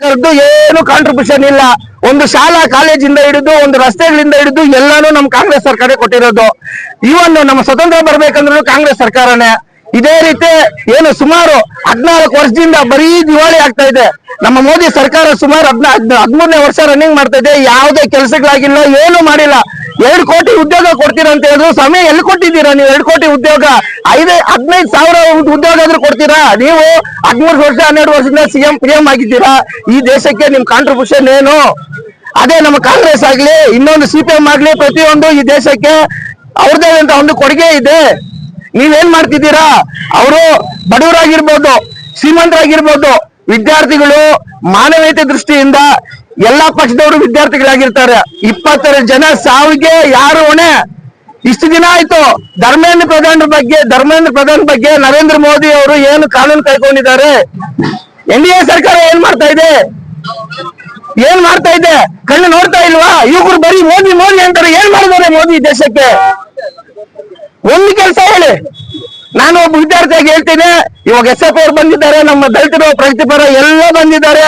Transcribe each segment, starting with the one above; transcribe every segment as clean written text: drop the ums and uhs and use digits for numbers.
ಏನು ಕಾಂಟ್ರಿಬ್ಯೂಷನ್ ಇಲ್ಲ. ಒಂದು ಶಾಲಾ ಕಾಲೇಜಿಂದ ಹಿಡಿದು ಒಂದು ರಸ್ತೆಗಳಿಂದ ಹಿಡಿದು ಎಲ್ಲಾನು ನಮ್ ಕಾಂಗ್ರೆಸ್ ಸರ್ಕಾರ ಕೊಟ್ಟಿರೋದು. ಇವನ್ ನಮ್ಮ ಸ್ವತಂತ್ರ ಬರ್ಬೇಕಂದ್ರೂ ಕಾಂಗ್ರೆಸ್ ಸರ್ಕಾರನೇ. ಇದೇ ರೀತಿ ಏನು ಸುಮಾರು 14 ವರ್ಷದಿಂದ ಬರೀ ದಿವಾಳಿ ಆಗ್ತಾ ಇದೆ. ನಮ್ಮ ಮೋದಿ ಸರ್ಕಾರ ಸುಮಾರು 13ನೇ ವರ್ಷ ರನ್ನಿಂಗ್ ಮಾಡ್ತಾ ಇದೆ. ಯಾವುದೇ ಕೆಲಸಗಳಾಗಿಲ್ಲ, ಏನು ಮಾಡಿಲ್ಲ. 2 ಕೋಟಿ ಉದ್ಯೋಗ ಕೊಡ್ತೀರಾ ಅಂತ ಹೇಳಿದ್ರು. ಸಮಯ ಎಲ್ಲಿ ಕೊಟ್ಟಿದ್ದೀರಾ ನೀವು? 2 ಕೋಟಿ ಉದ್ಯೋಗ 15,000 ಉದ್ಯೋಗ ಆದ್ರೂ ಕೊಡ್ತೀರಾ? ನೀವು 13 ವರ್ಷ 12 ವರ್ಷದಿಂದ PM ಆಗಿದ್ದೀರಾ. ಈ ದೇಶಕ್ಕೆ ನಿಮ್ ಕಾಂಟ್ರಿಬ್ಯೂಷನ್ ಏನು? ಅದೇ ನಮ್ಮ ಕಾಂಗ್ರೆಸ್ ಆಗ್ಲಿ ಇನ್ನೊಂದು CPM ಆಗ್ಲಿ ಪ್ರತಿಯೊಂದು ಈ ದೇಶಕ್ಕೆ ಅವ್ರದೇ ಅಂತ ಒಂದು ಕೊಡುಗೆ ಇದೆ. ನೀವೇನ್ ಮಾಡ್ತಿದ್ದೀರಾ? ಅವರು ಬಡವರಾಗಿರ್ಬೋದು, ಶ್ರೀಮಂತರಾಗಿರ್ಬೋದು, ವಿದ್ಯಾರ್ಥಿಗಳು ಮಾನವೀಯತೆ ದೃಷ್ಟಿಯಿಂದ ಎಲ್ಲಾ ಪಕ್ಷದವರು ವಿದ್ಯಾರ್ಥಿಗಳಾಗಿರ್ತಾರೆ. 22 ಜನ ಸಾವಿಗೆ ಯಾರು ಹೊಣೆ? ಇಷ್ಟು ದಿನ ಆಯ್ತು. ಧರ್ಮೇಂದ್ರ ಪ್ರಧಾನ್ ಬಗ್ಗೆ ನರೇಂದ್ರ ಮೋದಿ ಅವರು ಏನು ಕಾನೂನು ಕೈಗೊಂಡಿದ್ದಾರೆ? NDA ಸರ್ಕಾರ ಏನ್ ಮಾಡ್ತಾ ಇದೆ? ಕಣ್ಣು ನೋಡ್ತಾ ಇಲ್ವಾ? ಯುವಕರು ಬರೀ ಮೋದಿ ಅಂತಾರೆ. ಏನ್ ಮಾಡಿದ್ದಾರೆ ಮೋದಿ ದೇಶಕ್ಕೆ? ಒಂದು ಕೆಲಸ ಹೇಳಿ. ನಾನು ಒಬ್ಬ ವಿದ್ಯಾರ್ಥಿಯಾಗಿ ಹೇಳ್ತೀನಿ, ಇವಾಗ SF ಅವರು ಬಂದಿದ್ದಾರೆ, ನಮ್ಮ ದಲಿತರು ಪ್ರಗತಿಪರ ಎಲ್ಲ ಬಂದಿದ್ದಾರೆ.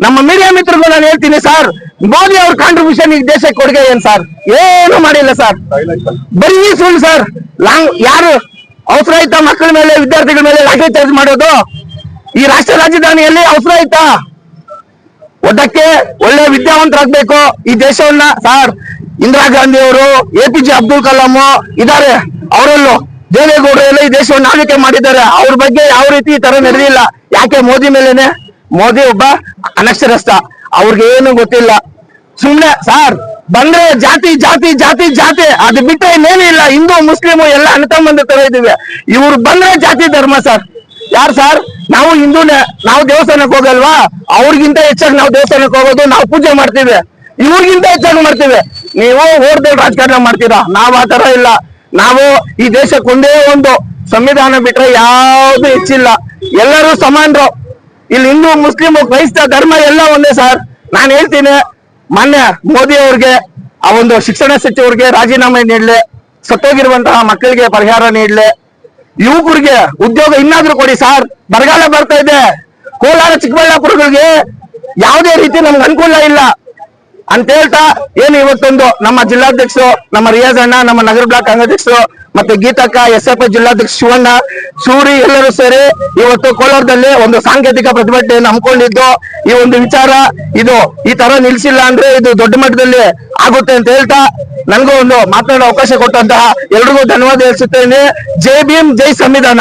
ನಮ್ಮ ಮೀಡಿಯಾ ಮಿತ್ರರು ನಾನು ಹೇಳ್ತೀನಿ, ಸರ್ ಮೋದಿ ಅವ್ರ ಕಾಂಟ್ರಿಬ್ಯೂಷನ್ ಈ ದೇಶಕ್ಕೆ ಕೊಡುಗೆ ಏನ್ ಸರ್? ಏನು ಮಾಡಿಲ್ಲ ಸರ್, ಬರೀ ಸುಳ್ಳು ಸರ್. ಯಾರು ಅವಸರ ಆಯ್ತಾ ಮಕ್ಕಳ ಮೇಲೆ, ವಿದ್ಯಾರ್ಥಿಗಳ ಮೇಲೆ ಲಾಠಿ ಚಾರ್ಜ್ ಮಾಡೋದು? ಈ ರಾಷ್ಟ್ರ ರಾಜಧಾನಿಯಲ್ಲಿ ಅವಸರ ಆಯ್ತಾ? ಒಟ್ಟಕ್ಕೆ ಒಳ್ಳೆ ವಿದ್ಯಾವಂತರಾಗ್ಬೇಕು ಈ ದೇಶವನ್ನ. ಸರ್ ಇಂದಿರಾ ಗಾಂಧಿ ಅವರು, APJ ಅಬ್ದುಲ್ ಕಲಾಂ ಇದ್ದಾರೆ, ಅವರಲ್ಲೂ ದೇವೇಗೌಡರು ಎಲ್ಲ ಈ ದೇಶವನ್ನು ಆಳ್ವಿಕೆ ಮಾಡಿದ್ದಾರೆ. ಅವ್ರ ಬಗ್ಗೆ ಯಾವ ರೀತಿ ಈ ತರ ನಡೆದಿಲ್ಲ. ಯಾಕೆ? ಮೋದಿ ಮೇಲೇನೆ. ಮೋದಿ ಒಬ್ಬ ಅನಕ್ಷರಸ್ಥ, ಅವ್ರಿಗೆ ಏನು ಗೊತ್ತಿಲ್ಲ. ಸುಮ್ನೆ ಸರ್ ಬಂದ್ರೆ ಜಾತಿ ಅದು ಬಿಟ್ಟರೆ ಇನ್ನೇನು ಇಲ್ಲ. ಹಿಂದೂ ಮುಸ್ಲಿಮು ಎಲ್ಲ ಅಣ್ಣತಮ್ಮಂದ ತರ ಇದ್ದೀವಿ. ಇವ್ರು ಬಂದ್ರೆ ಜಾತಿ ಧರ್ಮ ಸರ್. ಯಾರು ಸರ್? ನಾವು ಹಿಂದೂನೇ, ನಾವು ದೇವಸ್ಥಾನಕ್ಕೆ ಹೋಗಲ್ವಾ? ಅವ್ರಿಗಿಂತ ಹೆಚ್ಚಾಗಿ ನಾವು ದೇವಸ್ಥಾನಕ್ಕೆ ಹೋಗೋದು, ನಾವು ಪೂಜೆ ಮಾಡ್ತೀವಿ. ಇವ್ರಿಗಿಂತ ಹೆಚ್ಚಾಗಿ ಮಾಡ್ತೀವಿ. ನೀವು ಓಡ್ದಲ್ಲಿ ರಾಜಕಾರಣ ಮಾಡ್ತೀರಾ, ನಾವ್ ಆ ತರ ಇಲ್ಲ. ನಾವು ಈ ದೇಶಕ್ಕೆ ಒಂದೇ ಒಂದು ಸಂವಿಧಾನ ಬಿಟ್ರೆ ಯಾವ್ದು ಹೆಚ್ಚಿಲ್ಲ. ಎಲ್ಲರೂ ಸಮಾನರು. ಇಲ್ಲಿ ಹಿಂದೂ ಮುಸ್ಲಿಂ ಕ್ರೈಸ್ತ ಧರ್ಮ ಎಲ್ಲ ಒಂದೇ ಸರ್. ನಾನು ಹೇಳ್ತೀನಿ, ಮಾನ್ಯ ಮೋದಿ ಅವ್ರಿಗೆ, ಆ ಒಂದು ಶಿಕ್ಷಣ ಸಚಿವರಿಗೆ ರಾಜೀನಾಮೆ ನೀಡ್ಲಿ, ಸತ್ತೋಗಿರುವಂತಹ ಮಕ್ಕಳಿಗೆ ಪರಿಹಾರ ನೀಡ್ಲಿ, ಯುವಕರಿಗೆ ಉದ್ಯೋಗ ಇನ್ನಾದ್ರೂ ಕೊಡಿ ಸರ್. ಬರಗಾಲ ಬರ್ತಾ ಇದೆ. ಕೋಲಾರ ಚಿಕ್ಕಬಳ್ಳಾಪುರಗಳಿಗೆ ಯಾವುದೇ ರೀತಿ ನಮ್ಗೆ ಅನುಕೂಲ ಇಲ್ಲ ಅಂತ ಹೇಳ್ತಾ ಏನು ಇವತ್ತೊಂದು ನಮ್ಮ ಜಿಲ್ಲಾಧ್ಯಕ್ಷರು, ನಮ್ಮ ರಿಯಾಜ್ ಅಣ್ಣ, ನಮ್ಮ ನಗರ ಬ್ಲಾಕ್ ಕಾಂಗ್ರೆಸ್ ಮತ್ತೆ ಗೀತಕ್ಕ, SFI ಜಿಲ್ಲಾಧ್ಯಕ್ಷ ಶಿವಣ್ಣ, ಸೂರಿ ಎಲ್ಲರೂ ಸೇರಿ ಇವತ್ತು ಕೋಲಾರದಲ್ಲಿ ಒಂದು ಸಾಂಕೇತಿಕ ಪ್ರತಿಭಟನೆಯನ್ನು ಹಮ್ಮಿಕೊಂಡಿದ್ದು. ಈ ಒಂದು ವಿಚಾರ ಇದು ಈ ತರ ನಿಲ್ಸಿಲ್ಲ ಅಂದ್ರೆ ಇದು ದೊಡ್ಡ ಮಟ್ಟದಲ್ಲಿ ಆಗುತ್ತೆ ಅಂತ ಹೇಳ್ತಾ ನನಗೂ ಒಂದು ಮಾತನಾಡೋ ಅವಕಾಶ ಕೊಟ್ಟಂತಹ ಎಲ್ರಿಗೂ ಧನ್ಯವಾದ ಹೇಳ್ಸುತ್ತೇನೆ. ಜೈ ಭೀಮ್, ಜೈ ಸಂವಿಧಾನ.